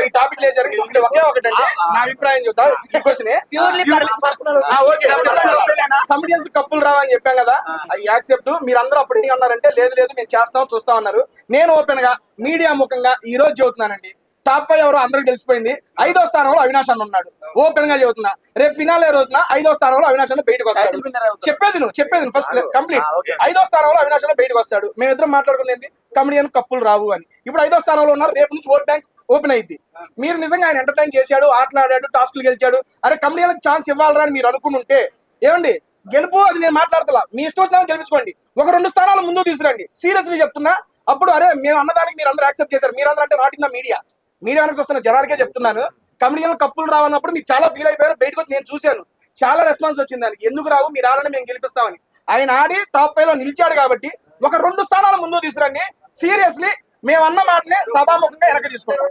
ఈ టాపిక్ లేదు జరిగింది ఒకే ఒకటండి నా అభిప్రాయం చెప్తా ఈ క్వశ్చన్ కమిడియన్స్ కప్పులు రావని చెప్పాం కదా యాక్సెప్ట్ మీరందరూ అప్పుడు ఏం అన్నారంటే లేదు లేదు మేము చేస్తాం చూస్తాం అన్నారు. నేను ఓపెన్ గా మీడియా ముఖంగా ఈ రోజు చెబుతున్నానండి, టాప్ 5 ఎవరో అందరికి తెలిసిపోయింది. 5వ స్థానంలో అవినాష్ అన్న ఉన్నాడు. ఓపెన్ గా చెబుతున్నా, రేపు ఫినాలే రోజున 5వ స్థానంలో అవినాష్ అన్న బయటకు వస్తాడు. చెప్పేది ఫస్ట్ కంప్లీట్. 5వ స్థానంలో అవినాష్ అన్న బయటకు వస్తాడు. మేమిద్దరం మాట్లాడుకునేది కమిడియన్ కప్పులు రావు అని. ఇప్పుడు 5వ స్థానంలో ఉన్నారు. రేపు నుంచి ఓట్ బ్యాంక్ ఓపెన్ అయింది. మీరు నిజంగా ఆయన ఎంటర్టైన్ చేశాడు, ఆటలాడాడు, టాస్క్లు గెలిచాడు, అరే కమిడియన్కి ఛాన్స్ ఇవ్వాలరా అని మీరు అనుకుంటుంటే ఏమండి గెలుపు అది నేను మాట్లాడతా, మీ ఇష్టం వచ్చినా గెలిపించుకోండి, ఒక 2 స్థానాలు ముందు తీసుకురండి. సీరియస్లీ చెప్తున్నా. అప్పుడు అరే మేము అన్నదానికి మీరు అందరూ యాక్సెప్ట్ చేశారు. మీరందరూ అంటే నాట్ ఇన్ ద మీడియా నుంచి వస్తున్న జనానికే చెప్తున్నాను. కమిడియన్ కప్పులు రావన్నప్పుడు మీరు చాలా ఫీల్ అయిపోయారు. బయటకు వచ్చి నేను చూశాను, చాలా రెస్పాన్స్ వచ్చింది దానికి. ఎందుకు రావు, మీరు ఆడని మేము గెలిపిస్తామని. ఆయన ఆడి టాప్ 5 లో నిలిచాడు కాబట్టి ఒక 2 స్థానాలు ముందు తీసుకురండి. సీరియస్లీ మేము అన్న మాటనే సభాముఖంగా వెనక తీసుకుంటాం.